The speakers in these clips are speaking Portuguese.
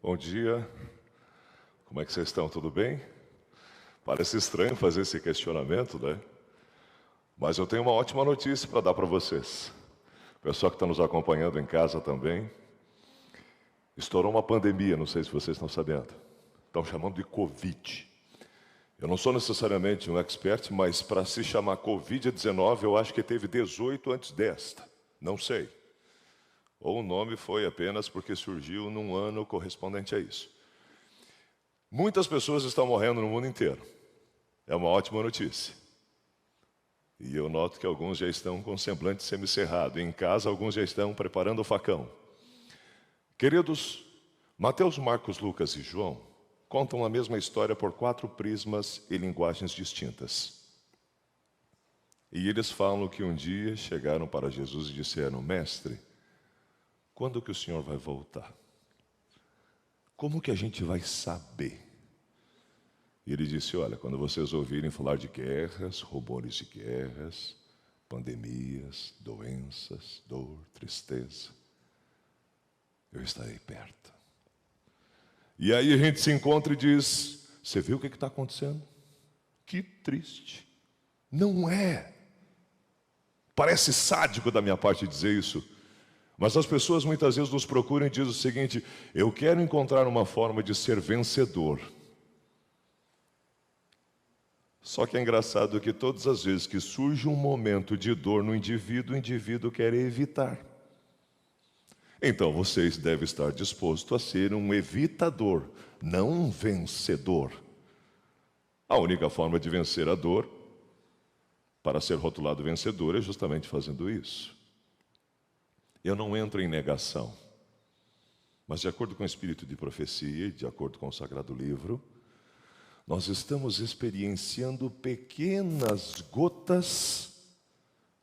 Bom dia, como é que vocês estão? Tudo bem? Parece estranho fazer esse questionamento, né? Mas eu tenho uma ótima notícia para dar para vocês. O pessoal que está nos acompanhando em casa também. Estourou uma pandemia, não sei se vocês estão sabendo. Estão chamando de Covid. Eu não sou necessariamente um expert, mas para se chamar Covid-19, eu acho que teve 18 antes desta. Não sei. Ou o nome foi apenas porque surgiu num ano correspondente a isso. Muitas pessoas estão morrendo no mundo inteiro. É uma ótima notícia. E eu noto que alguns já estão com semblante semicerrado. Em casa, alguns já estão preparando o facão. Queridos, Mateus, Marcos, Lucas e João contam a mesma história por 4 prismas e linguagens distintas. E eles falam que um dia chegaram para Jesus e disseram: Mestre, quando que o Senhor vai voltar? Como que a gente vai saber? E ele disse: olha, quando vocês ouvirem falar de guerras, rumores de guerras, pandemias, doenças, dor, tristeza, eu estarei perto. E aí a gente se encontra e diz: você viu o que está acontecendo? Que triste. Não é. Parece sádico da minha parte dizer isso. Mas as pessoas muitas vezes nos procuram e dizem o seguinte: eu quero encontrar uma forma de ser vencedor. Só que é engraçado que todas as vezes que surge um momento de dor no indivíduo, o indivíduo quer evitar. Então vocês devem estar dispostos a ser um evitador, não um vencedor. A única forma de vencer a dor, para ser rotulado vencedor, é justamente fazendo isso. Eu não entro em negação, mas de acordo com o espírito de profecia e de acordo com o Sagrado Livro, nós estamos experienciando pequenas gotas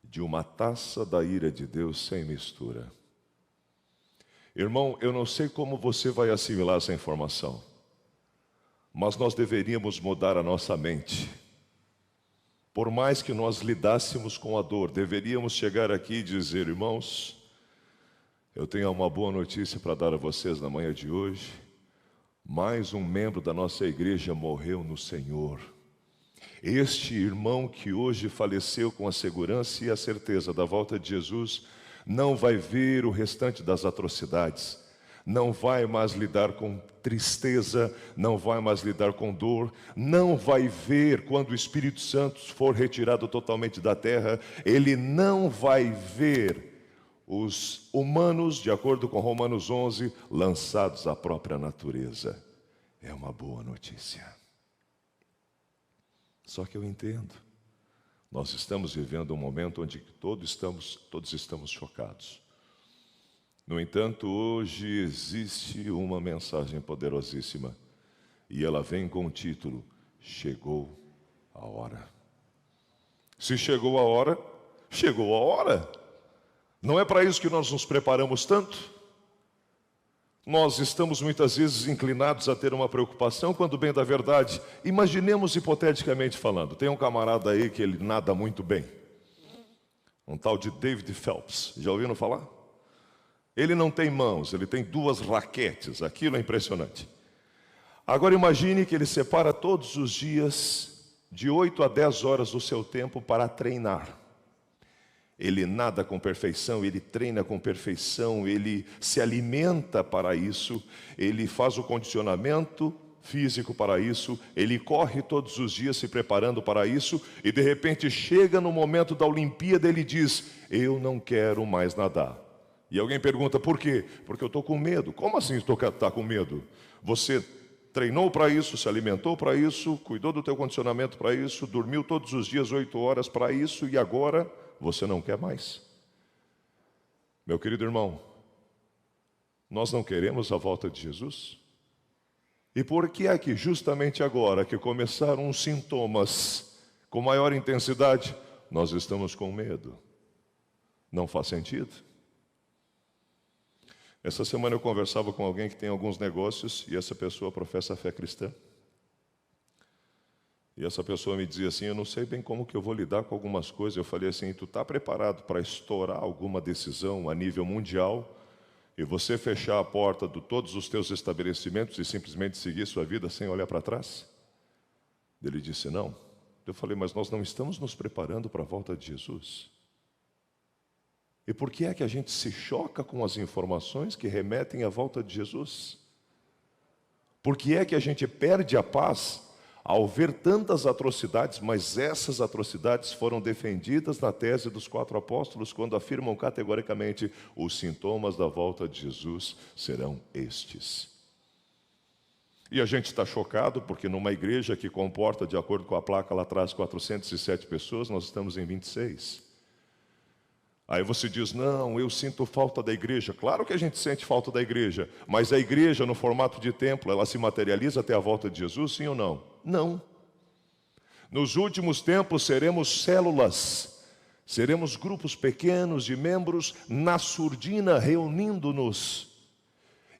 de uma taça da ira de Deus sem mistura. Irmão, eu não sei como você vai assimilar essa informação, mas nós deveríamos mudar a nossa mente. Por mais que nós lidássemos com a dor, deveríamos chegar aqui e dizer: irmãos, eu tenho uma boa notícia para dar a vocês na manhã de hoje. Mais um membro da nossa igreja morreu no Senhor. Este irmão que hoje faleceu com a segurança e a certeza da volta de Jesus, não vai ver o restante das atrocidades, não vai mais lidar com tristeza, não vai mais lidar com dor, não vai ver quando o Espírito Santo for retirado totalmente da terra, ele não vai ver os humanos, de acordo com Romanos 11, lançados à própria natureza. É uma boa notícia. Só que eu entendo, nós estamos vivendo um momento onde todos estamos chocados. No entanto, hoje existe uma mensagem poderosíssima, e ela vem com o título: chegou a hora. Se chegou a hora, chegou a hora. Não é para isso que nós nos preparamos tanto? Nós estamos muitas vezes inclinados a ter uma preocupação, quando bem da verdade, imaginemos hipoteticamente falando, tem um camarada aí que ele nada muito bem, um tal de David Phelps, já ouviram falar? Ele não tem mãos, ele tem 2 raquetes, aquilo é impressionante. Agora imagine que ele separa todos os dias de 8 a 10 horas do seu tempo para treinar. Ele nada com perfeição, ele treina com perfeição, ele se alimenta para isso, ele faz o condicionamento físico para isso, ele corre todos os dias se preparando para isso, e de repente chega no momento da Olimpíada e ele diz: eu não quero mais nadar. E alguém pergunta: por quê? Porque eu estou com medo. Como assim está com medo? Você treinou para isso, se alimentou para isso, cuidou do teu condicionamento para isso, dormiu todos os dias 8 horas para isso, e agora você não quer mais. Meu querido irmão, nós não queremos a volta de Jesus? E por que é que justamente agora que começaram os sintomas com maior intensidade, nós estamos com medo? Não faz sentido. Essa semana eu conversava com alguém que tem alguns negócios e essa pessoa professa a fé cristã. E essa pessoa me dizia assim: eu não sei bem como que eu vou lidar com algumas coisas. Eu falei assim: tu está preparado para estourar alguma decisão a nível mundial? e você fechar a porta de todos os teus estabelecimentos e simplesmente seguir sua vida sem olhar para trás? Ele disse, não. Eu falei, mas nós não estamos nos preparando para a volta de Jesus? E por que é que a gente se choca com as informações que remetem à volta de Jesus? Por que é que a gente perde a paz ao ver tantas atrocidades, mas essas atrocidades foram defendidas na tese dos 4 apóstolos, quando afirmam categoricamente, os sintomas da volta de Jesus serão estes. E a gente está chocado, porque numa igreja que comporta, de acordo com a placa lá atrás, 407 pessoas, nós estamos em 26. Aí você diz, não, eu sinto falta da igreja. Claro que a gente sente falta da igreja, mas a igreja no formato de templo, ela se materializa até a volta de Jesus, sim ou não? Não. Nos últimos tempos seremos células, seremos grupos pequenos de membros na surdina reunindo-nos.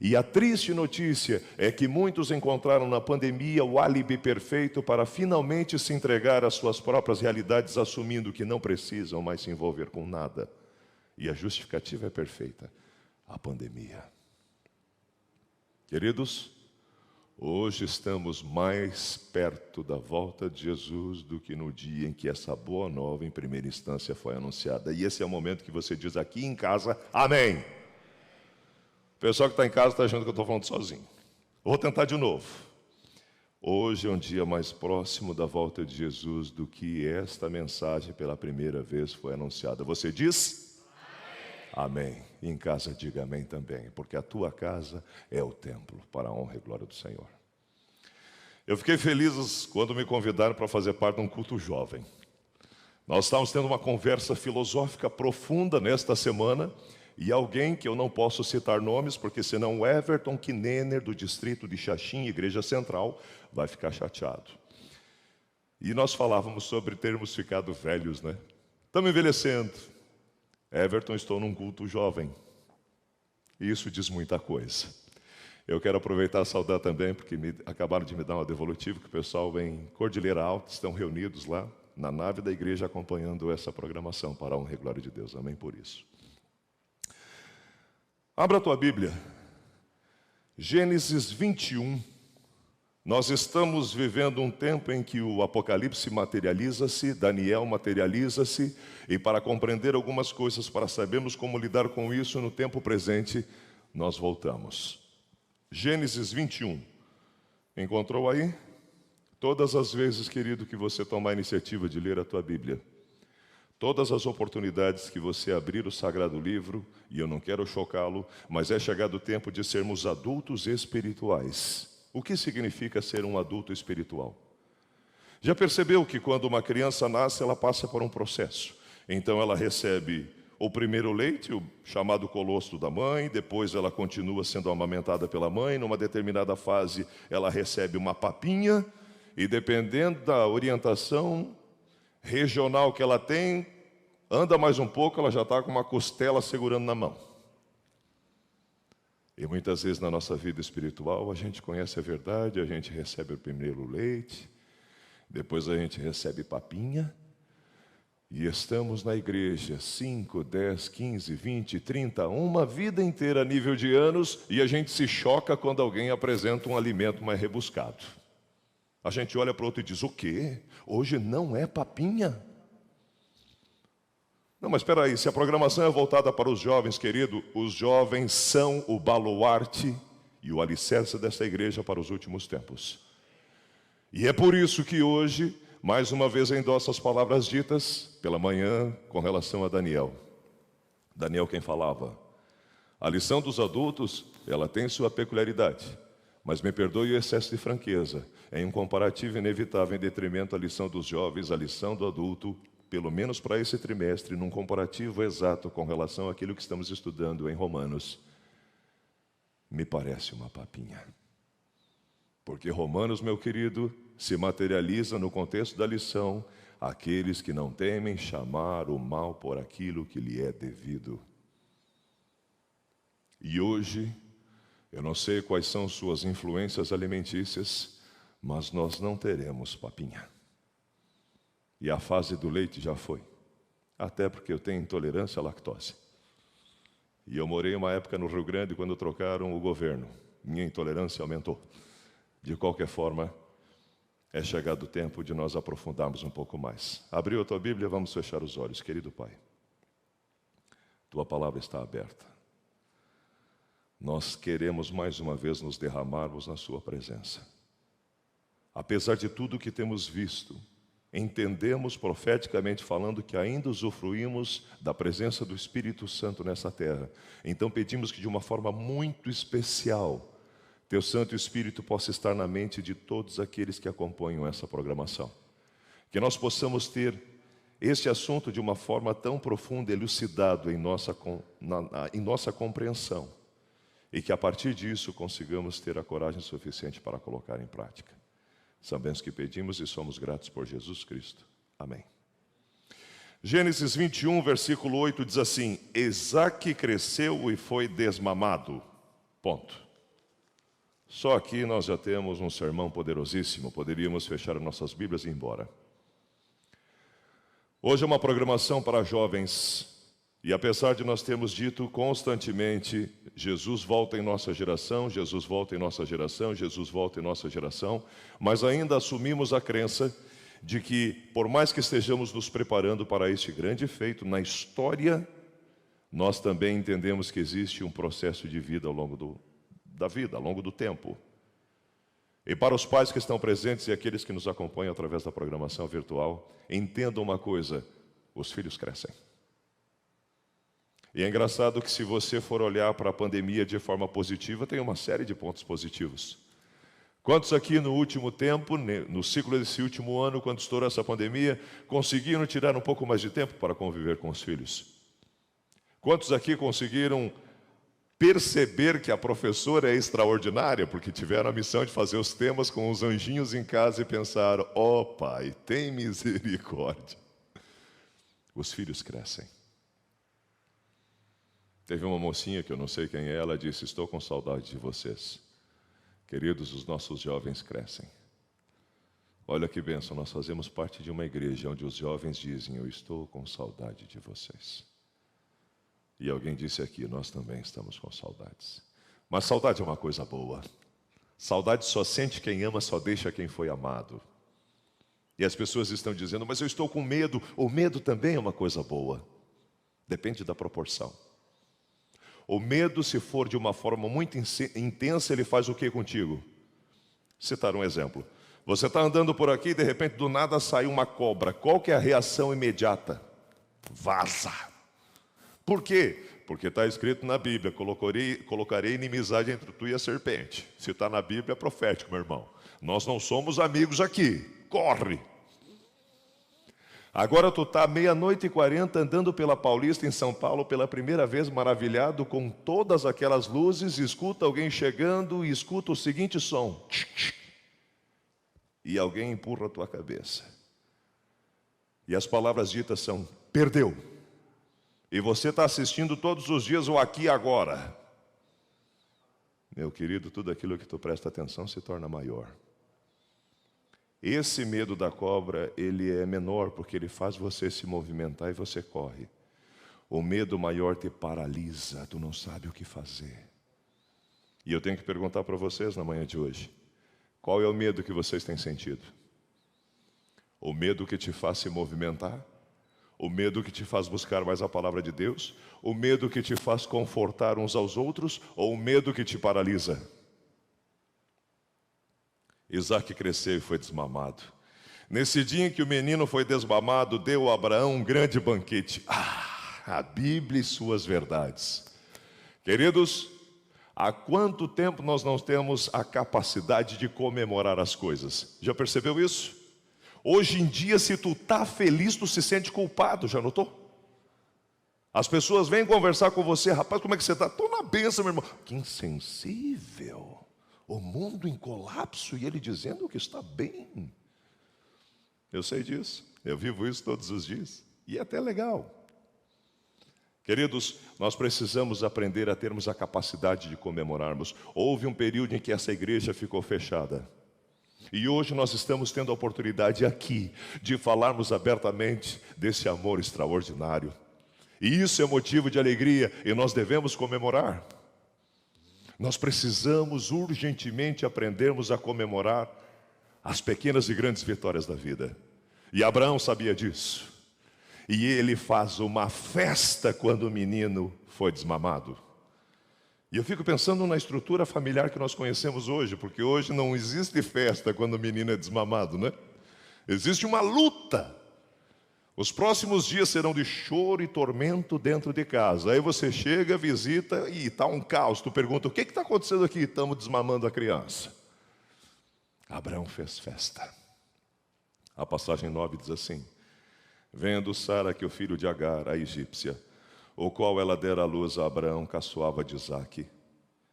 E a triste notícia é que muitos encontraram na pandemia o álibi perfeito para finalmente se entregar às suas próprias realidades, assumindo que não precisam mais se envolver com nada. E a justificativa é perfeita, a pandemia. Queridos, hoje estamos mais perto da volta de Jesus do que no dia em que essa boa nova, em primeira instância, foi anunciada. E esse é o momento que você diz aqui em casa, amém. O pessoal que está em casa está achando que eu estou falando sozinho. Vou tentar de novo. Hoje é um dia mais próximo da volta de Jesus do que esta mensagem pela primeira vez foi anunciada. Você diz? Amém. E em casa diga amém também, porque a tua casa é o templo para a honra e glória do Senhor. Eu fiquei feliz quando me convidaram para fazer parte de um culto jovem. Nós estávamos tendo uma conversa filosófica profunda nesta semana, e alguém que eu não posso citar nomes, porque senão o Everton Kinnener, do distrito de Xaxim, Igreja Central, vai ficar chateado. E nós falávamos sobre termos ficado velhos, né? Estamos envelhecendo. Everton, estou num culto jovem. E isso diz muita coisa. Eu quero aproveitar e saudar também, porque acabaram de me dar uma devolutiva, que o pessoal em Cordilheira Alta estão reunidos lá, na nave da igreja, acompanhando essa programação, para a honra e glória de Deus. Amém por isso. Abra a tua Bíblia, Gênesis 21. Nós estamos vivendo um tempo em que o Apocalipse materializa-se, Daniel materializa-se, e para compreender algumas coisas, para sabermos como lidar com isso no tempo presente, nós voltamos. Gênesis 21. Encontrou aí? Todas as vezes, querido, que você tomar a iniciativa de ler a tua Bíblia, todas as oportunidades que você abrir o Sagrado Livro, e eu não quero chocá-lo, mas é chegado o tempo de sermos adultos espirituais. O que significa ser um adulto espiritual? Já percebeu que quando uma criança nasce, ela passa por um processo? Então ela recebe o primeiro leite, o chamado colostro da mãe, depois ela continua sendo amamentada pela mãe, numa determinada fase ela recebe uma papinha, e dependendo da orientação regional que ela tem, anda mais um pouco, ela já está com uma costela segurando na mão. E muitas vezes na nossa vida espiritual, a gente conhece a verdade, a gente recebe o primeiro leite, depois a gente recebe papinha, e estamos na igreja 5, 10, 15, 20, 30, uma vida inteira a nível de anos, e a gente se choca quando alguém apresenta um alimento mais rebuscado. A gente olha para o outro e diz, o quê? Hoje não é papinha? Não, mas espera aí, se a programação é voltada para os jovens, querido, os jovens são o baluarte e o alicerce dessa igreja para os últimos tempos. E é por isso que hoje, mais uma vez, endosso as palavras ditas pela manhã com relação a Daniel. Daniel quem falava. A lição dos adultos, ela tem sua peculiaridade. Mas me perdoe o excesso de franqueza. Em um comparativo inevitável em detrimento à lição dos jovens, a lição do adulto, pelo menos para esse trimestre, num comparativo exato com relação àquilo que estamos estudando em Romanos, me parece uma papinha. Porque Romanos, meu querido, se materializa no contexto da lição, aqueles que não temem chamar o mal por aquilo que lhe é devido. E hoje, eu não sei quais são suas influências alimentícias, mas nós não teremos papinha. E a fase do leite já foi. Até porque eu tenho intolerância à lactose. E eu morei uma época no Rio Grande quando trocaram o governo. Minha intolerância aumentou. De qualquer forma, é chegado o tempo de nós aprofundarmos um pouco mais. Abriu a tua Bíblia, vamos fechar os olhos. Querido Pai, tua palavra está aberta. Nós queremos mais uma vez nos derramarmos na sua presença. Apesar de tudo que temos visto, entendemos profeticamente falando que ainda usufruímos da presença do Espírito Santo nessa terra. Então pedimos que de uma forma muito especial, teu Santo Espírito possa estar na mente de todos aqueles que acompanham essa programação. Que nós possamos ter este assunto de uma forma tão profunda, elucidado em nossa compreensão. E que a partir disso consigamos ter a coragem suficiente para colocar em prática. Sabemos que pedimos e somos gratos por Jesus Cristo. Amém. Gênesis 21, versículo 8 diz assim: Isaque cresceu e foi desmamado. Ponto. Só aqui nós já temos um sermão poderosíssimo. Poderíamos fechar nossas Bíblias e ir embora. Hoje é uma programação para jovens. E apesar de nós termos dito constantemente, Jesus volta em nossa geração, Jesus volta em nossa geração, Jesus volta em nossa geração, mas ainda assumimos a crença de que, por mais que estejamos nos preparando para este grande feito na história, nós também entendemos que existe um processo de vida ao longo da vida, ao longo do tempo. E para os pais que estão presentes e aqueles que nos acompanham através da programação virtual, entendam uma coisa: os filhos crescem. E é engraçado que se você for olhar para a pandemia de forma positiva, tem uma série de pontos positivos. Quantos aqui no último tempo, no ciclo desse último ano, quando estourou essa pandemia, conseguiram tirar um pouco mais de tempo para conviver com os filhos? Quantos aqui conseguiram perceber que a professora é extraordinária, porque tiveram a missão de fazer os temas com os anjinhos em casa e pensaram: ó Pai, tem misericórdia. Os filhos crescem. Teve uma mocinha, que eu não sei quem é, ela disse: estou com saudade de vocês. Queridos, os nossos jovens crescem. Olha que bênção, nós fazemos parte de uma igreja onde os jovens dizem: eu estou com saudade de vocês. E alguém disse aqui: nós também estamos com saudades. Mas saudade é uma coisa boa. Saudade só sente quem ama, só deixa quem foi amado. E as pessoas estão dizendo: mas eu estou com medo. O medo também é uma coisa boa. Depende da proporção. O medo, se for de uma forma muito intensa, ele faz o que contigo? Citar um exemplo. Você está andando por aqui e de repente do nada sai uma cobra. Qual que é a reação imediata? Vaza. Por quê? Porque está escrito na Bíblia: colocarei inimizade entre tu e a serpente. Se está na Bíblia, é profético, meu irmão. Nós não somos amigos aqui. Corre! Agora tu está 00:40 andando pela Paulista em São Paulo pela primeira vez, maravilhado com todas aquelas luzes, escuta alguém chegando e escuta o seguinte som. E alguém empurra a tua cabeça. E as palavras ditas são: perdeu. E você está assistindo todos os dias o aqui e agora. Meu querido, tudo aquilo que tu presta atenção se torna maior. Esse medo da cobra, ele é menor porque ele faz você se movimentar e você corre. O medo maior te paralisa, tu não sabe o que fazer. E eu tenho que perguntar para vocês na manhã de hoje: qual é o medo que vocês têm sentido? O medo que te faz se movimentar? O medo que te faz buscar mais a palavra de Deus? O medo que te faz confortar uns aos outros? Ou o medo que te paralisa? Isaque cresceu e foi desmamado. Nesse dia em que o menino foi desmamado, deu a Abraão um grande banquete. A Bíblia e suas verdades. Queridos, há quanto tempo nós não temos a capacidade de comemorar as coisas? Já percebeu isso? Hoje em dia, se tu está feliz, tu se sente culpado, já notou? As pessoas vêm conversar com você: rapaz, como é que você está? Estou na bênção, meu irmão. Que insensível. O mundo em colapso e ele dizendo que está bem. Eu sei disso, eu vivo isso todos os dias. E é até legal. Queridos, nós precisamos aprender a termos a capacidade de comemorarmos. Houve um período em que essa igreja ficou fechada. E hoje nós estamos tendo a oportunidade aqui de falarmos abertamente desse amor extraordinário. E isso é motivo de alegria e nós devemos comemorar. Nós precisamos urgentemente aprendermos a comemorar as pequenas e grandes vitórias da vida. E Abraão sabia disso. E ele faz uma festa quando o menino foi desmamado. E eu fico pensando na estrutura familiar que nós conhecemos hoje, porque hoje não existe festa quando o menino é desmamado, né? Existe uma luta. Os próximos dias serão de choro e tormento dentro de casa. Aí você chega, visita e está um caos. Tu pergunta, o que está acontecendo aqui? Estamos desmamando a criança. Abraão fez festa. A passagem 9 diz assim: vendo Sara que o filho de Agar, a egípcia, o qual ela dera à luz a Abraão, caçoava de Isaque,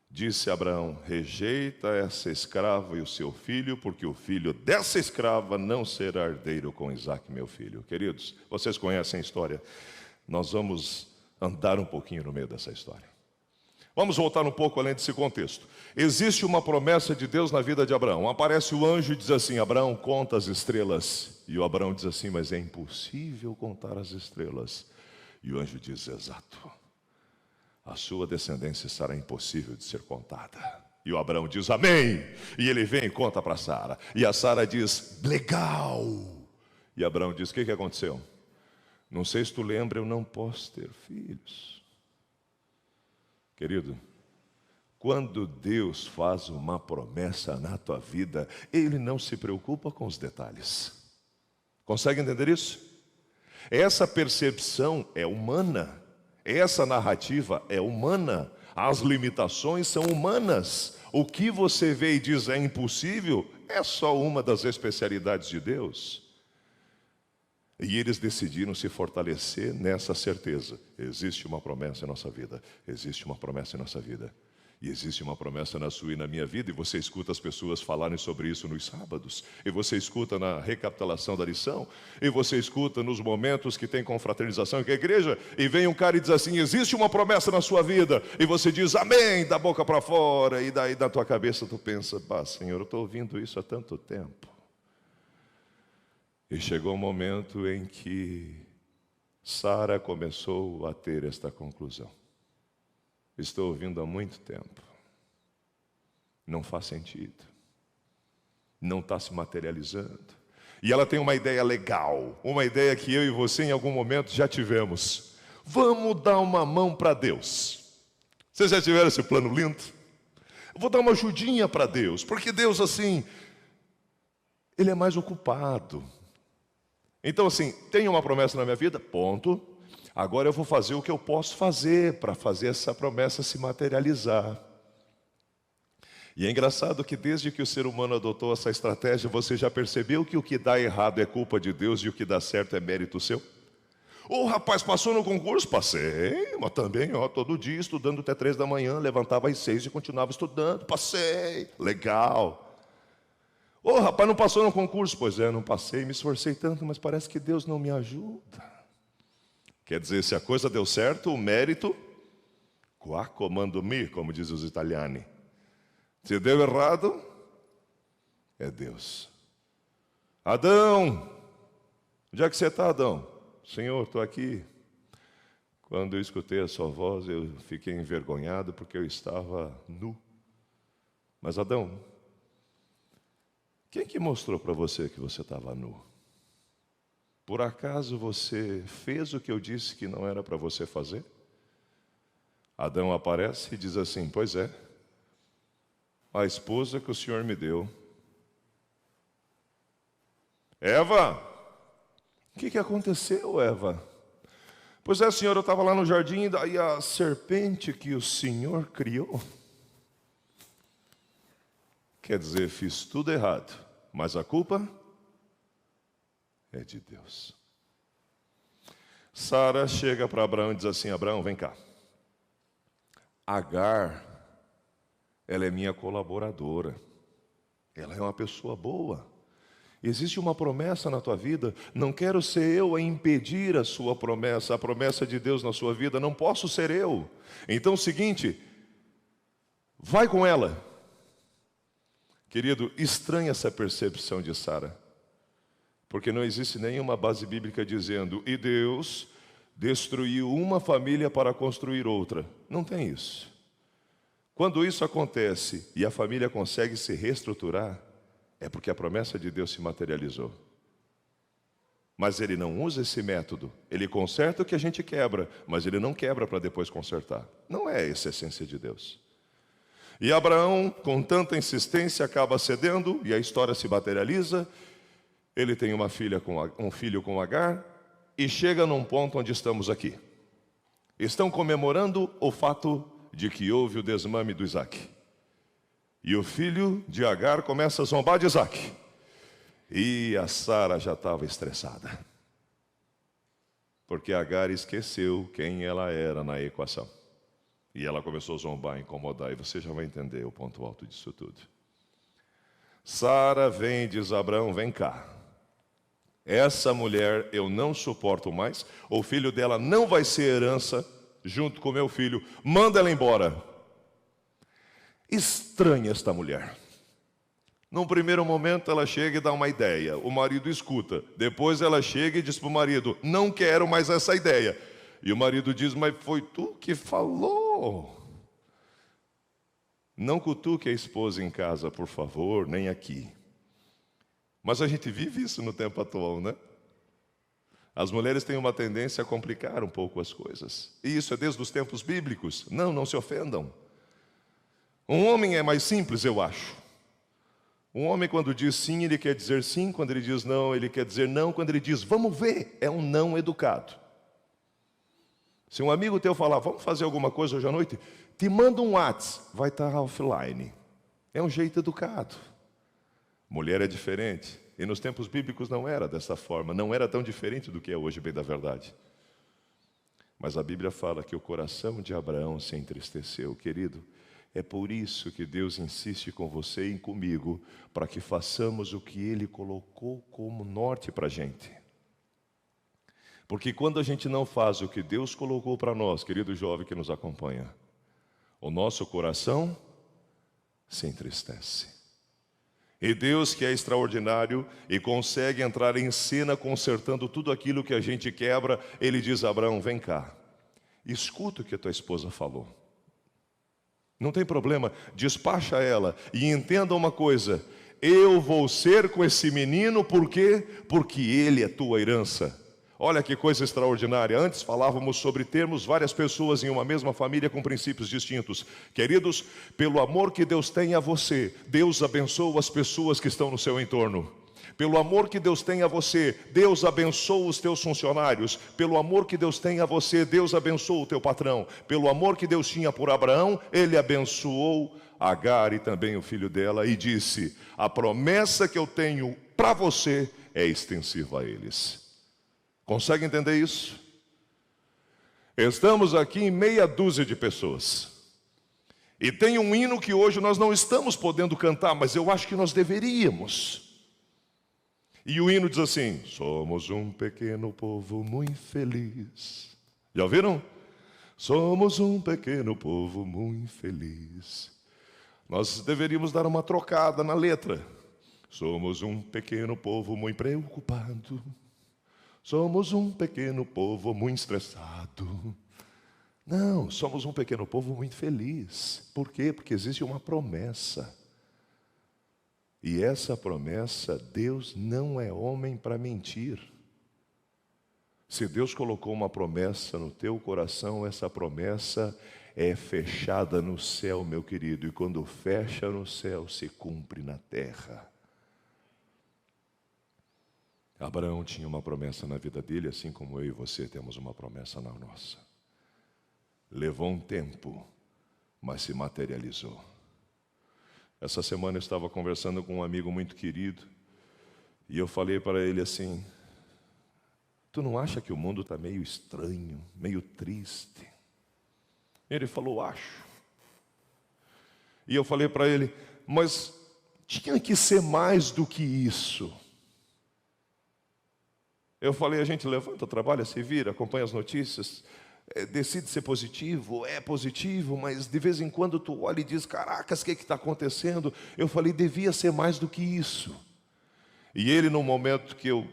disse Abraão: rejeita essa escrava e o seu filho, porque o filho dessa escrava não será herdeiro com Isaque, meu filho. Queridos, vocês conhecem a história. Nós vamos andar um pouquinho no meio dessa história. Vamos voltar um pouco além desse contexto. Existe uma promessa de Deus na vida de Abraão. Aparece o anjo e diz assim: Abraão, conta as estrelas. E o Abraão diz assim: mas é impossível contar as estrelas. E o anjo diz: exato, a sua descendência será impossível de ser contada. E o Abraão diz: amém. E ele vem e conta para Sara. E a Sara diz: legal. E Abraão diz: o que aconteceu? Não sei se tu lembra, eu não posso ter filhos. Querido, quando Deus faz uma promessa na tua vida, Ele não se preocupa com os detalhes. Consegue entender isso? Essa percepção é humana. Essa narrativa é humana. As limitações são humanas. O que você vê e diz é impossível é só uma das especialidades de Deus. E eles decidiram se fortalecer nessa certeza. Existe uma promessa em nossa vida. Existe uma promessa em nossa vida. E existe uma promessa na sua e na minha vida. E você escuta as pessoas falarem sobre isso nos sábados. E você escuta na recapitulação da lição. E você escuta nos momentos que tem confraternização com a igreja. E vem um cara e diz assim: existe uma promessa na sua vida. E você diz amém, da boca para fora. E daí da tua cabeça tu pensa: pá, Senhor, eu estou ouvindo isso há tanto tempo. E chegou um momento em que Sara começou a ter esta conclusão: estou ouvindo há muito tempo, não faz sentido, não está se materializando. E ela tem uma ideia legal, uma ideia que eu e você em algum momento já tivemos: vamos dar uma mão para Deus. Vocês já tiveram esse plano lindo? Eu vou dar uma ajudinha para Deus, porque Deus assim, Ele é mais ocupado. Então assim, tem uma promessa na minha vida, ponto. Agora eu vou fazer o que eu posso fazer para fazer essa promessa se materializar. E é engraçado que desde que o ser humano adotou essa estratégia, você já percebeu que o que dá errado é culpa de Deus e o que dá certo é mérito seu? Ô rapaz, passou no concurso? Passei, mas também todo dia estudando até 3 da manhã, levantava às 6 e continuava estudando. Passei, legal. Ô rapaz, não passou no concurso? Pois é, não passei, me esforcei tanto, mas parece que Deus não me ajuda. Quer dizer, se a coisa deu certo, o mérito, qua comando me, como dizem os italiani. Se deu errado, é Deus. Adão, onde é que você está, Adão? Senhor, estou aqui. Quando eu escutei a sua voz, eu fiquei envergonhado porque eu estava nu. Mas Adão, quem que mostrou para você que você estava nu? Por acaso você fez o que eu disse que não era para você fazer? Adão aparece e diz assim: pois é, a esposa que o Senhor me deu. Eva, o que aconteceu, Eva? Pois é, Senhor, eu estava lá no jardim e daí a serpente que o Senhor criou. Quer dizer, fiz tudo errado, mas a culpa é de Deus. Sara chega para Abraão e diz assim: Abraão, vem cá. Agar, ela é minha colaboradora. Ela é uma pessoa boa. Existe uma promessa na tua vida. Não quero ser eu a impedir a sua promessa, a promessa de Deus na sua vida. Não posso ser eu. Então é o seguinte, vai com ela. Querido, estranha essa percepção de Sara. Porque não existe nenhuma base bíblica dizendo: e Deus destruiu uma família para construir outra. Não tem isso. Quando isso acontece e a família consegue se reestruturar, é porque a promessa de Deus se materializou. Mas ele não usa esse método. Ele conserta o que a gente quebra, mas ele não quebra para depois consertar. Não é essa a essência de Deus. E Abraão, com tanta insistência, acaba cedendo e a história se materializa. Ele tem um filho com Agar e chega num ponto onde estamos aqui. Estão comemorando o fato de que houve o desmame do Isaac. E o filho de Agar começa a zombar de Isaac. E a Sara já estava estressada. Porque Agar esqueceu quem ela era na equação. E ela começou a zombar, incomodar. E você já vai entender o ponto alto disso tudo. Sara vem e diz a Abraão, vem cá. Essa mulher eu não suporto mais. O filho dela não vai ser herança junto com meu filho. Manda ela embora. Estranha esta mulher. Num primeiro momento ela chega e dá uma ideia. O marido escuta. Depois ela chega e diz para o marido, não quero mais essa ideia. E o marido diz, mas foi tu que falou. Não cutuque a esposa em casa, por favor, nem aqui. Mas a gente vive isso no tempo atual, né? As mulheres têm uma tendência a complicar um pouco as coisas. E isso é desde os tempos bíblicos. Não se ofendam. Um homem é mais simples, eu acho. Um homem, quando diz sim, ele quer dizer sim. Quando ele diz não, ele quer dizer não. Quando ele diz vamos ver, é um não educado. Se um amigo teu falar, vamos fazer alguma coisa hoje à noite, te manda um WhatsApp, vai estar offline. É um jeito educado. Mulher é diferente. E nos tempos bíblicos não era dessa forma. Não era tão diferente do que é hoje, bem da verdade. Mas a Bíblia fala que o coração de Abraão se entristeceu, querido. É por isso que Deus insiste com você e comigo, para que façamos o que Ele colocou como norte para a gente. Porque quando a gente não faz o que Deus colocou para nós, querido jovem que nos acompanha, o nosso coração se entristece. E Deus, que é extraordinário e consegue entrar em cena consertando tudo aquilo que a gente quebra, Ele diz a Abraão, vem cá, escuta o que a tua esposa falou. Não tem problema, despacha ela e entenda uma coisa, eu vou ser com esse menino, por quê? Porque ele é tua herança. Olha que coisa extraordinária. Antes falávamos sobre termos várias pessoas em uma mesma família com princípios distintos. Queridos, pelo amor que Deus tem a você, Deus abençoa as pessoas que estão no seu entorno. Pelo amor que Deus tem a você, Deus abençoa os teus funcionários. Pelo amor que Deus tem a você, Deus abençoa o teu patrão. Pelo amor que Deus tinha por Abraão, Ele abençoou Agar e também o filho dela e disse, a promessa que eu tenho para você é extensiva a eles. Consegue entender isso? Estamos aqui em meia dúzia de pessoas. E tem um hino que hoje nós não estamos podendo cantar, mas eu acho que nós deveríamos. E o hino diz assim, somos um pequeno povo muito feliz. Já ouviram? Somos um pequeno povo muito feliz. Nós deveríamos dar uma trocada na letra. Somos um pequeno povo muito preocupado. Somos um pequeno povo muito estressado. Não, somos um pequeno povo muito feliz. Por quê? Porque existe uma promessa. E essa promessa, Deus não é homem para mentir. Se Deus colocou uma promessa no teu coração, essa promessa é fechada no céu, meu querido. E quando fecha no céu, se cumpre na terra. Abraão tinha uma promessa na vida dele, assim como eu e você temos uma promessa na nossa. Levou um tempo, mas se materializou. Essa semana eu estava conversando com um amigo muito querido, e eu falei para ele assim, tu não acha que o mundo está meio estranho, meio triste? Ele falou, acho. E eu falei para ele, mas tinha que ser mais do que isso. Eu falei, a gente levanta, trabalha, se vira, acompanha as notícias, decide ser positivo, é positivo, mas de vez em quando tu olha e diz, caracas, o que está acontecendo? Eu falei, devia ser mais do que isso. E ele, no momento que eu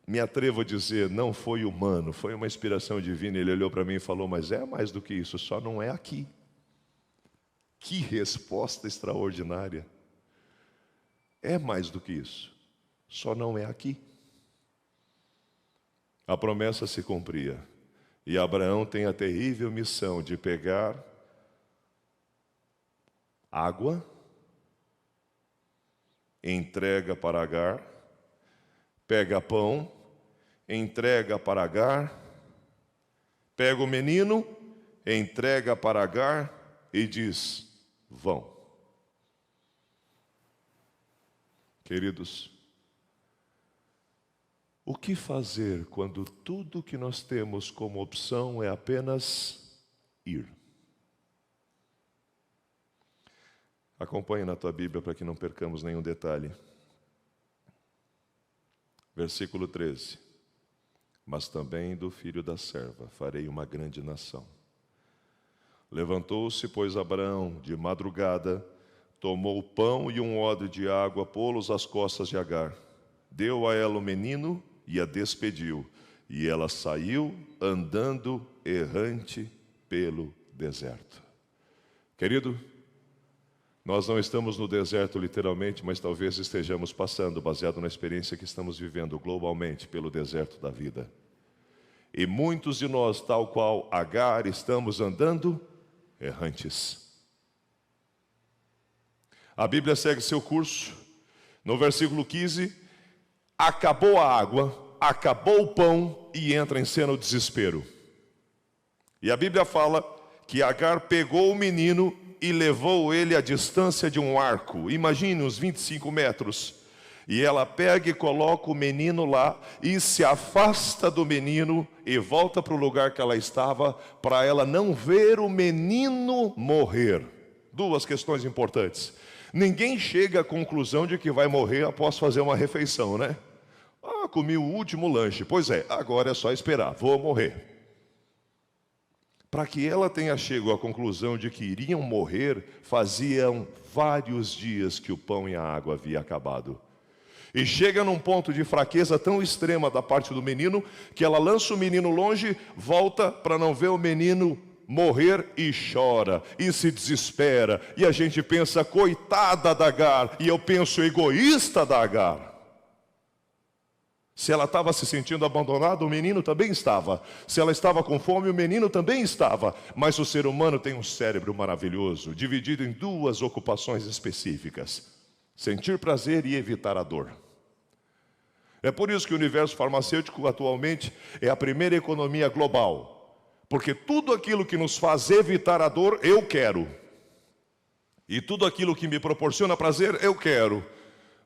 me atrevo a dizer, não foi humano, foi uma inspiração divina. Ele olhou para mim e falou, mas é mais do que isso, só não é aqui. Que resposta extraordinária. É mais do que isso, só não é aqui. A promessa se cumpria. E Abraão tem a terrível missão de pegar água, entrega para Agar, pega pão, entrega para Agar, pega o menino, entrega para Agar e diz, vão. Queridos, o que fazer quando tudo que nós temos como opção é apenas ir? Acompanhe na tua Bíblia para que não percamos nenhum detalhe. Versículo 13. Mas também do filho da serva farei uma grande nação. Levantou-se, pois, Abraão de madrugada, tomou o pão e um odre de água, pô-los às costas de Agar. Deu a ela o menino e a despediu. E ela saiu andando errante pelo deserto. Querido, nós não estamos no deserto literalmente, mas talvez estejamos passando, baseado na experiência que estamos vivendo globalmente, pelo deserto da vida. E muitos de nós, tal qual Agar, estamos andando errantes. A Bíblia segue seu curso. No versículo 15, acabou a água, acabou o pão e entra em cena o desespero. E a Bíblia fala que Agar pegou o menino e levou ele à distância de um arco. Imagine uns 25 metros. E ela pega e coloca o menino lá e se afasta do menino e volta para o lugar que ela estava para ela não ver o menino morrer. Duas questões importantes. Ninguém chega à conclusão de que vai morrer após fazer uma refeição, né? Ah, comi o último lanche. Pois é, agora é só esperar, vou morrer. Para que ela tenha chegado à conclusão de que iriam morrer, faziam vários dias que o pão e a água haviam acabado. E chega num ponto de fraqueza tão extrema da parte do menino, que ela lança o menino longe, volta para não ver o menino morrer e chora, e se desespera. E a gente pensa, coitada da Agar, e eu penso, egoísta da Agar. Se ela estava se sentindo abandonada, o menino também estava. Se ela estava com fome, o menino também estava. Mas o ser humano tem um cérebro maravilhoso, dividido em duas ocupações específicas: sentir prazer e evitar a dor. É por isso que o universo farmacêutico atualmente é a primeira economia global. Porque tudo aquilo que nos faz evitar a dor, eu quero. E tudo aquilo que me proporciona prazer, eu quero.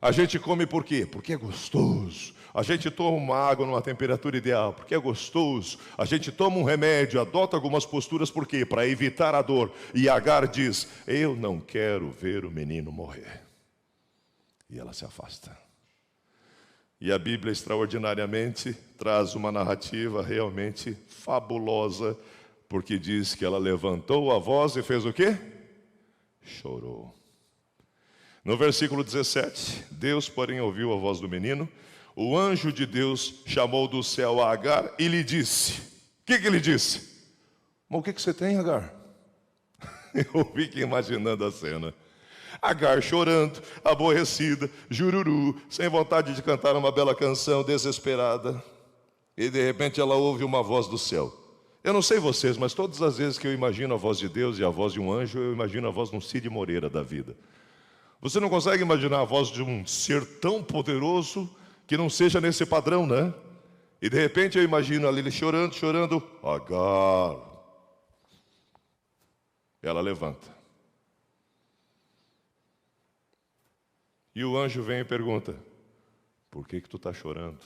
A gente come por quê? Porque é gostoso. A gente toma uma água numa temperatura ideal, porque é gostoso. A gente toma um remédio, adota algumas posturas, por quê? Para evitar a dor. E Agar diz, eu não quero ver o menino morrer. E ela se afasta. E a Bíblia, extraordinariamente, traz uma narrativa realmente fabulosa, porque diz que ela levantou a voz e fez o quê? Chorou. No versículo 17, Deus, porém, ouviu a voz do menino. O anjo de Deus chamou do céu a Agar e lhe disse, o que ele disse? Mas o que você tem, Agar? Eu fico imaginando a cena. Agar chorando, aborrecida, jururu, sem vontade de cantar uma bela canção, desesperada. E de repente ela ouve uma voz do céu. Eu não sei vocês, mas todas as vezes que eu imagino a voz de Deus e a voz de um anjo, eu imagino a voz de um Cid Moreira da vida. Você não consegue imaginar a voz de um ser tão poderoso que não seja nesse padrão, né? E de repente eu imagino ali ele chorando, chorando, Agar. Ela levanta. E o anjo vem e pergunta, por que tu está chorando?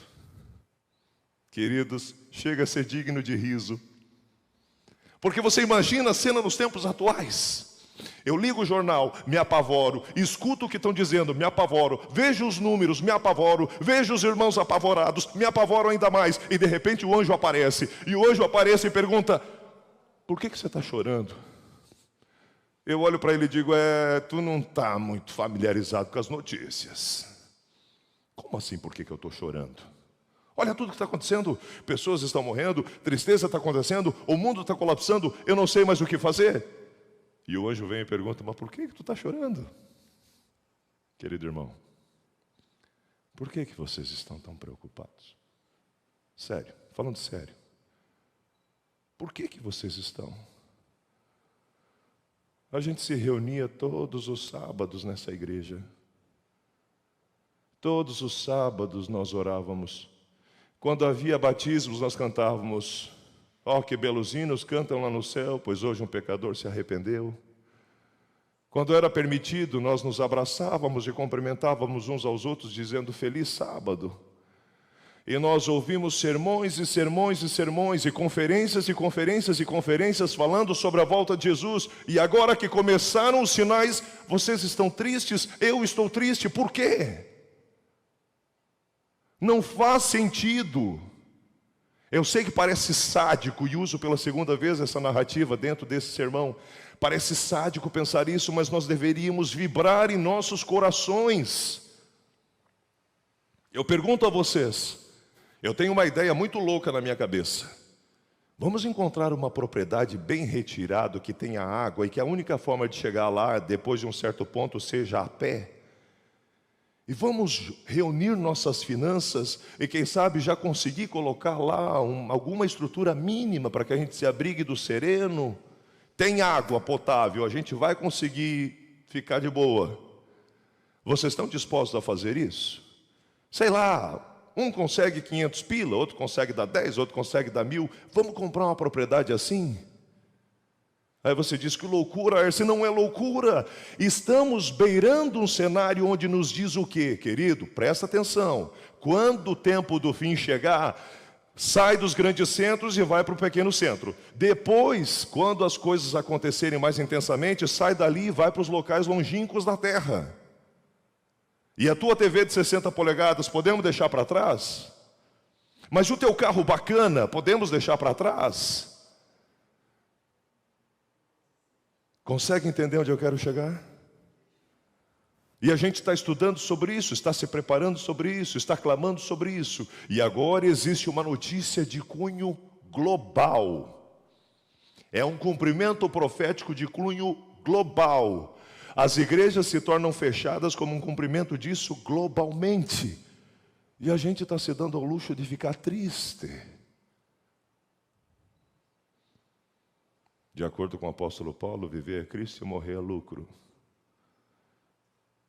Queridos, chega a ser digno de riso. Porque você imagina a cena nos tempos atuais. Eu ligo o jornal, me apavoro, escuto o que estão dizendo, me apavoro, vejo os números, me apavoro, vejo os irmãos apavorados, me apavoro ainda mais. E de repente o anjo aparece, e o anjo aparece e pergunta, por que você está chorando? Eu olho para ele e digo, tu não está muito familiarizado com as notícias. Como assim, por que eu estou chorando? Olha tudo que está acontecendo, pessoas estão morrendo, tristeza está acontecendo, o mundo está colapsando, eu não sei mais o que fazer. E o anjo vem e pergunta, mas por que tu está chorando? Querido irmão, por que vocês estão tão preocupados? Sério, falando sério. Por que vocês estão? A gente se reunia todos os sábados nessa igreja. Todos os sábados nós orávamos. Quando havia batismos, nós cantávamos, ó, que belos hinos cantam lá no céu, pois hoje um pecador se arrependeu. Quando era permitido, nós nos abraçávamos e cumprimentávamos uns aos outros, dizendo feliz sábado. E nós ouvimos sermões e sermões e sermões, e conferências e conferências e conferências falando sobre a volta de Jesus. E agora que começaram os sinais, vocês estão tristes, eu estou triste, por quê? Não faz sentido. Eu sei que parece sádico, e uso pela segunda vez essa narrativa dentro desse sermão. Parece sádico pensar isso, mas nós deveríamos vibrar em nossos corações. Eu pergunto a vocês, eu tenho uma ideia muito louca na minha cabeça. Vamos encontrar uma propriedade bem retirada, que tenha água, e que a única forma de chegar lá, depois de um certo ponto, seja a pé. E vamos reunir nossas finanças e, quem sabe, já conseguir colocar lá alguma estrutura mínima para que a gente se abrigue do sereno. Tem água potável, a gente vai conseguir ficar de boa. Vocês estão dispostos a fazer isso? Sei lá, um consegue 500 pila, outro consegue dar 10, outro consegue dar 1.000. Vamos comprar uma propriedade assim? Aí você diz que loucura, se não é loucura. Estamos beirando um cenário onde nos diz o quê, querido? Presta atenção. Quando o tempo do fim chegar, sai dos grandes centros e vai para o pequeno centro. Depois, quando as coisas acontecerem mais intensamente, sai dali e vai para os locais longínquos da terra. E a tua TV de 60 polegadas, podemos deixar para trás? Mas o teu carro bacana, podemos deixar para trás? Consegue entender onde eu quero chegar? E a gente está estudando sobre isso, está se preparando sobre isso, está clamando sobre isso. E agora existe uma notícia de cunho global. É um cumprimento profético de cunho global. As igrejas se tornam fechadas como um cumprimento disso globalmente. E a gente está se dando ao luxo de ficar triste. De acordo com o apóstolo Paulo, viver é Cristo e morrer é lucro.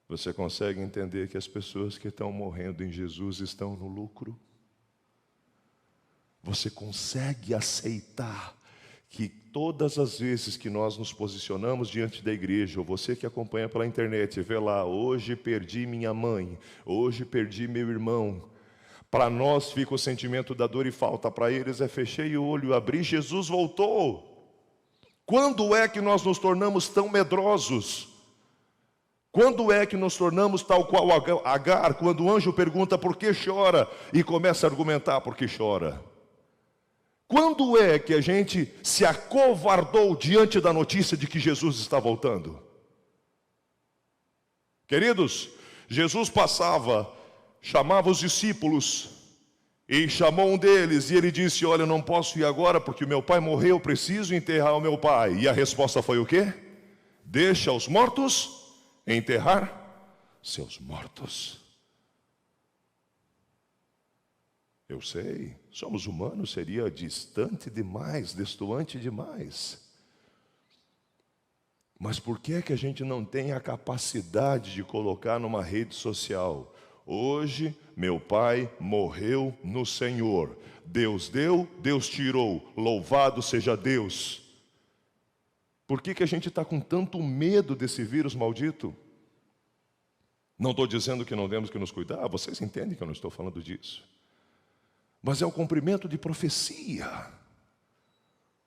Você consegue entender que as pessoas que estão morrendo em Jesus estão no lucro? Você consegue aceitar que todas as vezes que nós nos posicionamos diante da igreja, ou você que acompanha pela internet, vê lá, hoje perdi minha mãe, hoje perdi meu irmão. Para nós fica o sentimento da dor e falta, para eles é fechei o olho, abri, Jesus voltou. Quando é que nós nos tornamos tão medrosos? Quando é que nos tornamos tal qual Agar, quando o anjo pergunta por que chora e começa a argumentar por que chora? Quando é que a gente se acovardou diante da notícia de que Jesus está voltando? Queridos, Jesus passava, chamava os discípulos e chamou um deles, e ele disse, olha, eu não posso ir agora porque o meu pai morreu, preciso enterrar o meu pai. E a resposta foi o quê? Deixa os mortos enterrar seus mortos. Eu sei, somos humanos, seria distante demais, destoante demais. Mas por que é que a gente não tem a capacidade de colocar numa rede social? Hoje, meu pai morreu no Senhor. Deus deu, Deus tirou. Louvado seja Deus. Por que a gente está com tanto medo desse vírus maldito? Não estou dizendo que não temos que nos cuidar. Vocês entendem que eu não estou falando disso. Mas é o cumprimento de profecia.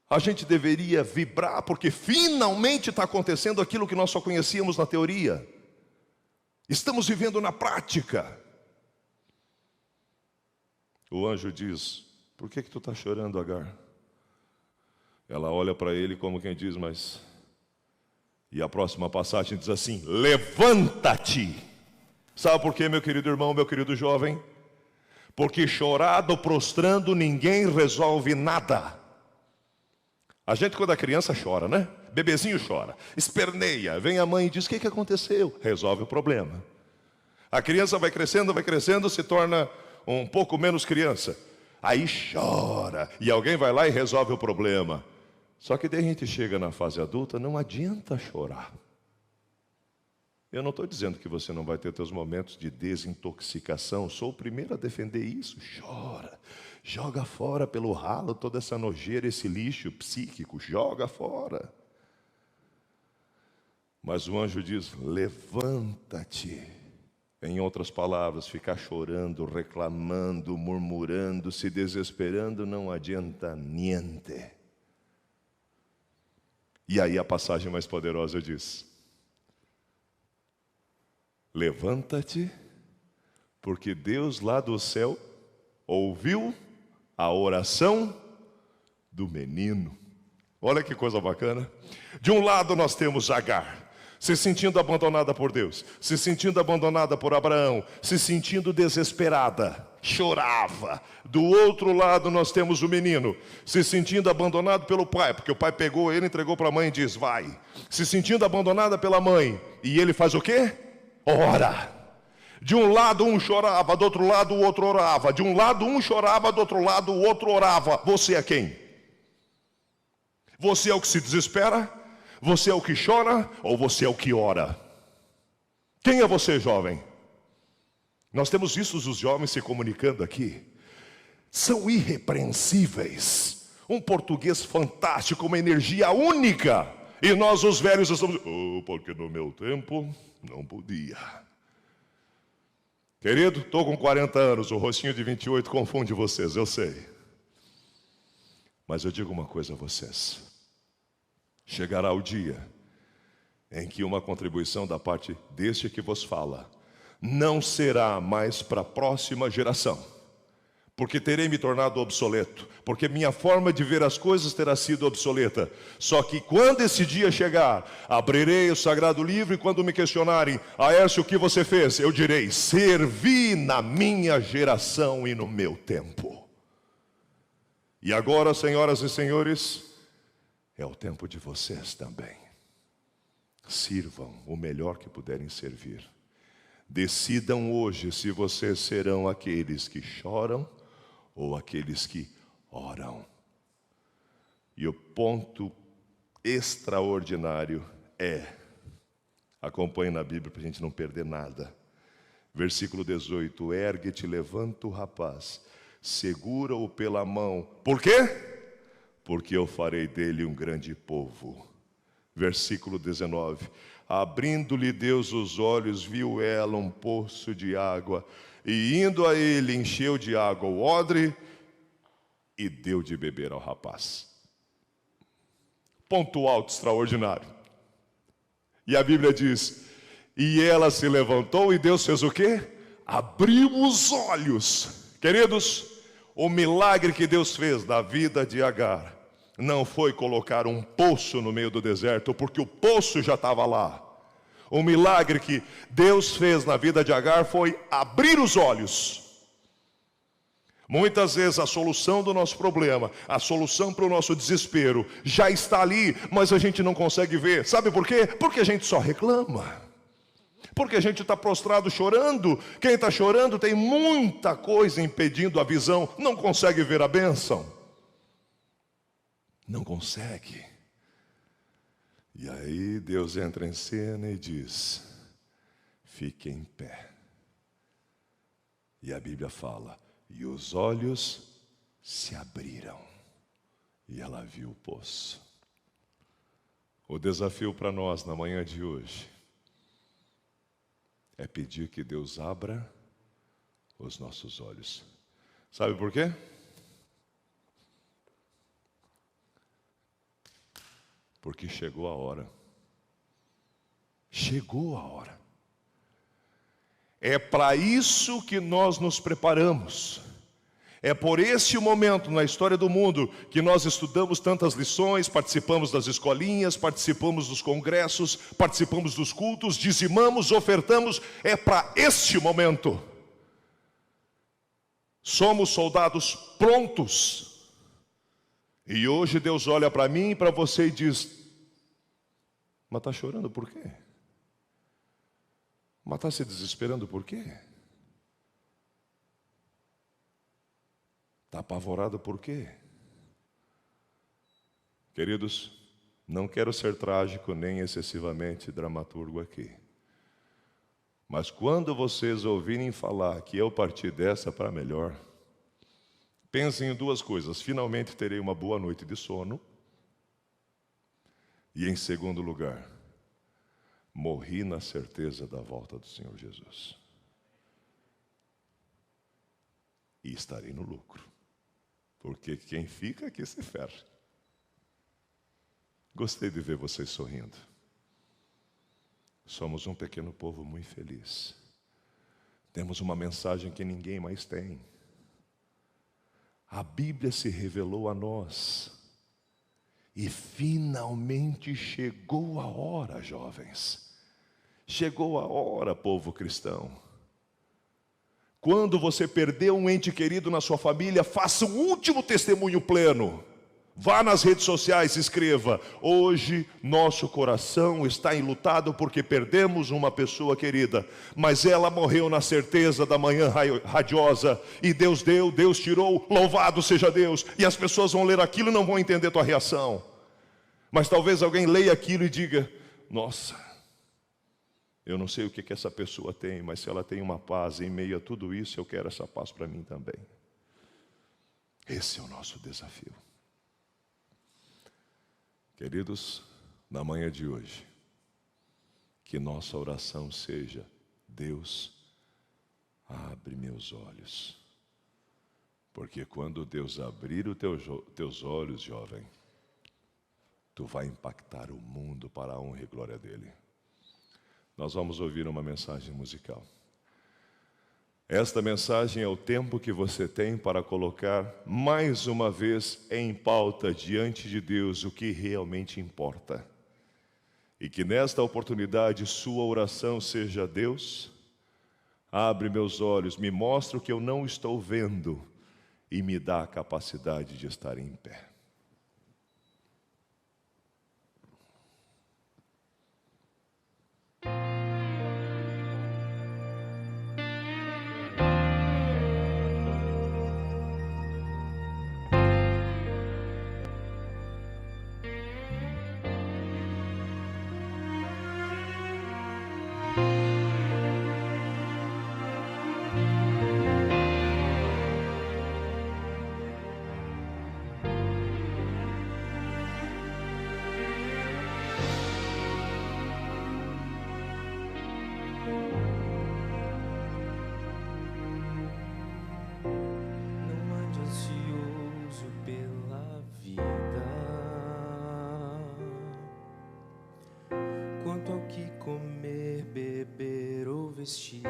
A gente deveria vibrar, porque finalmente está acontecendo aquilo que nós só conhecíamos na teoria. Estamos vivendo na prática. O anjo diz, por que tu está chorando, Agar? Ela olha para ele como quem diz, mas... E a próxima passagem diz assim, levanta-te. Sabe por quê, meu querido irmão, meu querido jovem? Porque chorado, prostrando, ninguém resolve nada. A gente quando é criança chora, né? Bebezinho chora, esperneia, vem a mãe e diz: o que aconteceu? Resolve o problema. A criança vai crescendo, se torna um pouco menos criança. Aí chora, e alguém vai lá e resolve o problema. Só que daí a gente chega na fase adulta, não adianta chorar. Eu não estou dizendo que você não vai ter seus momentos de desintoxicação. Sou o primeiro a defender isso. Chora, joga fora pelo ralo toda essa nojeira, esse lixo psíquico, joga fora. Mas o anjo diz: levanta-te. Em outras palavras, ficar chorando, reclamando, murmurando, se desesperando, não adianta niente. E aí a passagem mais poderosa diz: levanta-te, porque Deus lá do céu ouviu a oração do menino. Olha que coisa bacana. De um lado nós temos Agar, se sentindo abandonada por Deus, se sentindo abandonada por Abraão, se sentindo desesperada, chorava. Do outro lado nós temos o menino, se sentindo abandonado pelo pai, porque o pai pegou ele, entregou para a mãe e diz: vai. Se sentindo abandonada pela mãe, e ele faz o quê? Ora. De um lado um chorava, do outro lado o outro orava. De um lado um chorava, do outro lado o outro orava. Você é quem? Você é o que se desespera? Você é o que chora? Ou você é o que ora? Quem é você, jovem? Nós temos visto os jovens se comunicando aqui. São irrepreensíveis. Um português fantástico, uma energia única. E nós os velhos estamos... porque no meu tempo não podia. Querido, estou com 40 anos, o rostinho de 28 confunde vocês, eu sei. Mas eu digo uma coisa a vocês. Chegará o dia em que uma contribuição da parte deste que vos fala não será mais para a próxima geração, porque terei me tornado obsoleto, porque minha forma de ver as coisas terá sido obsoleta. Só que quando esse dia chegar, abrirei o sagrado livro e quando me questionarem: Aércio, o que você fez? Eu direi: servi na minha geração e no meu tempo. E agora, senhoras e senhores, é o tempo de vocês também. Sirvam o melhor que puderem servir. Decidam hoje se vocês serão aqueles que choram ou aqueles que oram. E o ponto extraordinário é, acompanhe na Bíblia para a gente não perder nada. Versículo 18: ergue-te, levanta o rapaz, segura-o pela mão. Por quê? Porque eu farei dele um grande povo. Versículo 19: abrindo-lhe Deus os olhos, viu ela um poço de água, e indo a ele, encheu de água o odre, e deu de beber ao rapaz. Ponto alto extraordinário. E a Bíblia diz: e ela se levantou, e Deus fez o quê? Abriu os olhos. Queridos, o milagre que Deus fez na vida de Agar não foi colocar um poço no meio do deserto, porque o poço já estava lá. O milagre que Deus fez na vida de Agar foi abrir os olhos. Muitas vezes a solução do nosso problema, a solução para o nosso desespero já está ali, mas a gente não consegue ver. Sabe por quê? Porque a gente só reclama. Porque a gente está prostrado chorando. Quem está chorando tem muita coisa impedindo a visão, não consegue ver a bênção. Não consegue. E aí Deus entra em cena e diz: fique em pé. E a Bíblia fala: e os olhos se abriram, e ela viu o poço. O desafio para nós na manhã de hoje é pedir que Deus abra os nossos olhos. Sabe por quê? Porque chegou a hora. Chegou a hora. É para isso que nós nos preparamos. É por esse momento na história do mundo que nós estudamos tantas lições, participamos das escolinhas, participamos dos congressos, participamos dos cultos, dizimamos, ofertamos. É para este momento. Somos soldados prontos. E hoje Deus olha para mim e para você e diz: mas está chorando por quê? Mas está se desesperando por quê? Está apavorado por quê? Queridos, não quero ser trágico nem excessivamente dramaturgo aqui. Mas quando vocês ouvirem falar que eu parti dessa para melhor, pensem em duas coisas. Finalmente terei uma boa noite de sono. E em segundo lugar, morri na certeza da volta do Senhor Jesus. E estarei no lucro. Porque quem fica aqui se ferra. Gostei de ver vocês sorrindo. Somos um pequeno povo muito feliz. Temos uma mensagem que ninguém mais tem. A Bíblia se revelou a nós. E finalmente chegou a hora, jovens. Chegou a hora, povo cristão. Quando você perdeu um ente querido na sua família, faça um último testemunho pleno. Vá nas redes sociais e escreva: hoje nosso coração está enlutado porque perdemos uma pessoa querida, mas ela morreu na certeza da manhã radiosa, e Deus deu, Deus tirou, louvado seja Deus. E as pessoas vão ler aquilo e não vão entender tua reação. Mas talvez alguém leia aquilo e diga: nossa, eu não sei o que essa pessoa tem, mas se ela tem uma paz em meio a tudo isso, eu quero essa paz para mim também. Esse é o nosso desafio. Queridos, na manhã de hoje, que nossa oração seja: Deus, abre meus olhos. Porque quando Deus abrir os teus olhos, jovem, tu vai impactar o mundo para a honra e glória dele. Nós vamos ouvir uma mensagem musical. Esta mensagem é o tempo que você tem para colocar mais uma vez em pauta diante de Deus o que realmente importa. E que nesta oportunidade sua oração seja: Deus, abre meus olhos, me mostra o que eu não estou vendo e me dá a capacidade de estar em pé. Quanto ao que comer, beber ou vestir,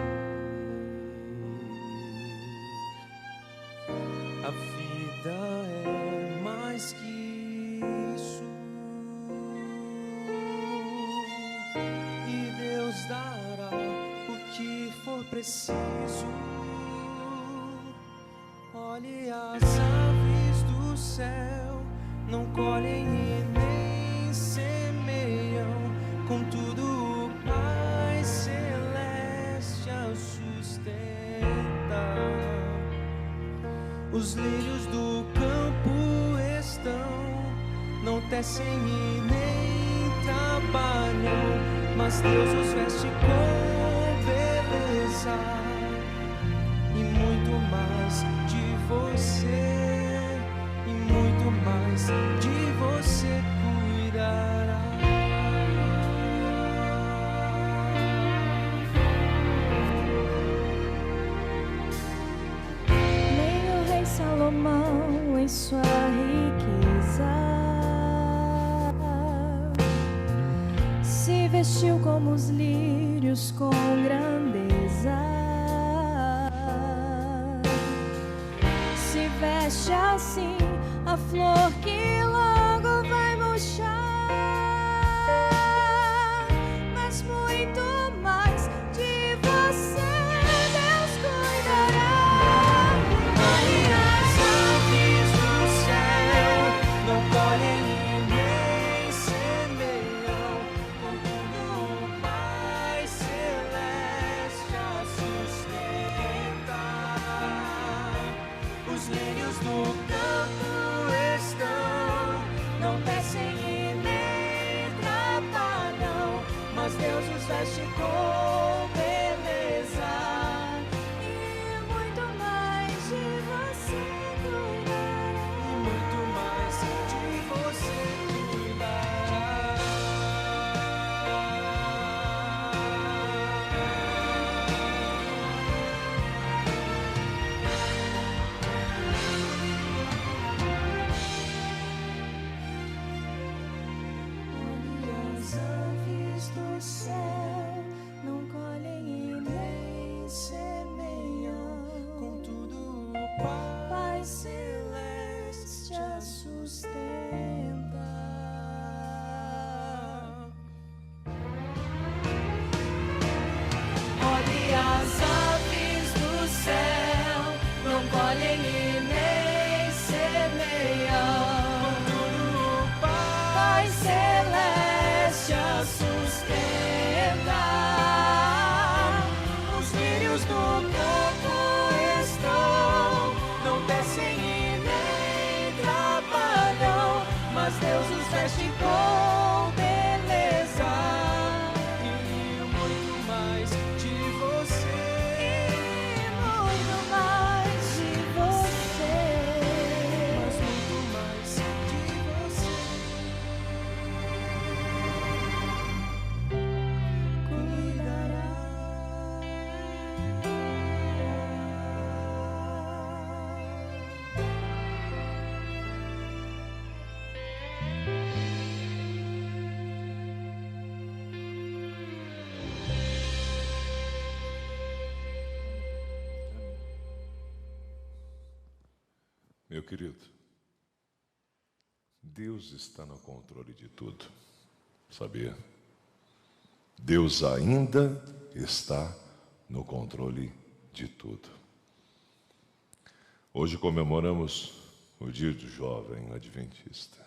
a vida é mais que isso, e Deus dará o que for preciso. Olhe as aves do céu, não colhem e nem semeiam, contudo o Pai Celeste as sustenta. Os lírios do campo estão, não tecem e nem trabalham, mas Deus os veste com beleza. E muito mais de você, e muito mais de você cuidará. Salomão em sua riqueza se vestiu como os lírios com grandeza, se veste assim a flor que logo vai murchar, mas muito mais de você Deus cuidará. veste com beleza e muito mais de você cuidará. E muito mais de você cuidará. Olhe as aves do céu, não colhem e nem semeiam. Contudo, o Pai Celeste a sustenta. Olhe as aves do céu, não colhem e nem semeiam. Contudo, o Pai Celeste a sustenta. Os lírios do campo estão, não descem e nem trabalham, mas Deus os veste com beleza. e muito mais de você. E muito mais de você. Mas muito mais de você Cuidará. Meu querido, Deus está no controle de tudo, sabia? Deus ainda está no controle de tudo. Hoje comemoramos o Dia do Jovem Adventista.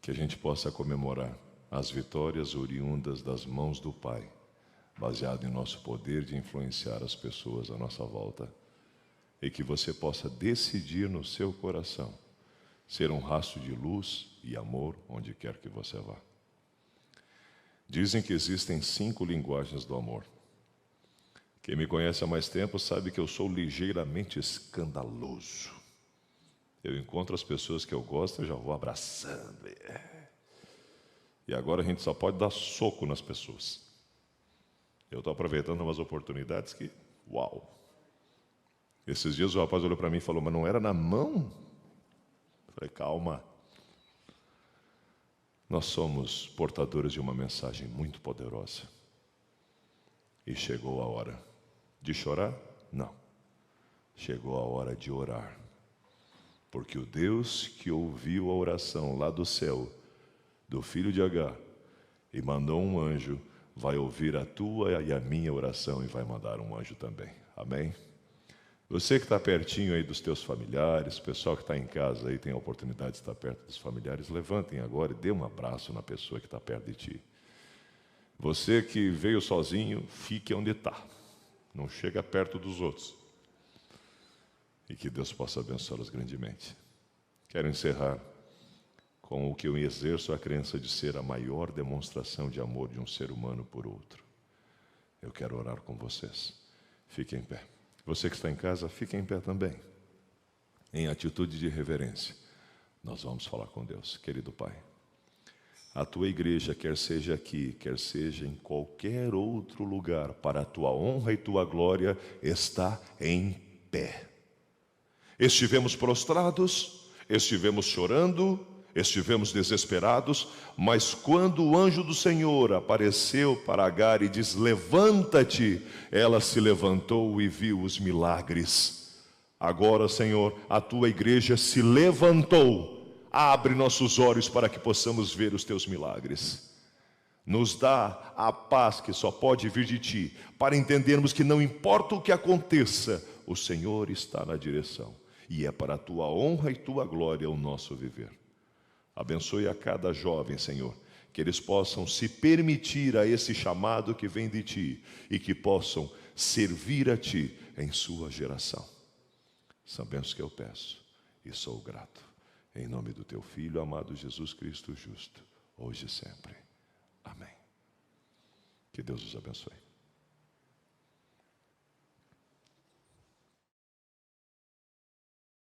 Que a gente possa comemorar as vitórias oriundas das mãos do Pai, baseado em nosso poder de influenciar as pessoas à nossa volta. E que você possa decidir no seu coração ser um rastro de luz e amor onde quer que você vá. Dizem que existem 5 linguagens do amor. Quem me conhece há mais tempo sabe que eu sou ligeiramente escandaloso. Eu encontro as pessoas que eu gosto, eu já vou abraçando. E agora a gente só pode dar soco nas pessoas. Eu estou aproveitando umas oportunidades que, uau! Esses dias o rapaz olhou para mim e falou, mas não era na mão? Eu falei, calma. Nós somos portadores de uma mensagem muito poderosa. E chegou a hora de chorar? Não. Chegou a hora de orar. Porque o Deus que ouviu a oração lá do céu, do filho de Agar, e mandou um anjo, vai ouvir a tua e a minha oração e vai mandar um anjo também. Amém? Você que está pertinho aí dos teus familiares, o pessoal que está em casa aí tem a oportunidade de estar perto dos familiares, levantem agora e dê um abraço na pessoa que está perto de ti. Você que veio sozinho, fique onde está. Não chega perto dos outros. E que Deus possa abençá-los grandemente. Quero encerrar com o que eu exerço a crença de ser a maior demonstração de amor de um ser humano por outro. Eu quero orar com vocês. Fiquem em pé. Você que está em casa, fique em pé também. Em atitude de reverência, nós vamos falar com Deus. Querido Pai, a Tua igreja, quer seja aqui, quer seja em qualquer outro lugar, para a Tua honra e Tua glória, está em pé. Estivemos prostrados, estivemos chorando, estivemos desesperados, mas quando o anjo do Senhor apareceu para Agar e diz, levanta-te, ela se levantou e viu os milagres. Agora, Senhor, a Tua igreja se levantou, abre nossos olhos para que possamos ver os Teus milagres. Nos dá a paz que só pode vir de Ti, para entendermos que não importa o que aconteça, o Senhor está na direção, e é para a Tua honra e Tua glória o nosso viver. Abençoe a cada jovem, Senhor, que eles possam se permitir a esse chamado que vem de Ti e que possam servir a Ti em sua geração. São bênçãos que eu peço e sou grato. Em nome do Teu Filho, amado Jesus Cristo justo, hoje e sempre. Amém. Que Deus os abençoe.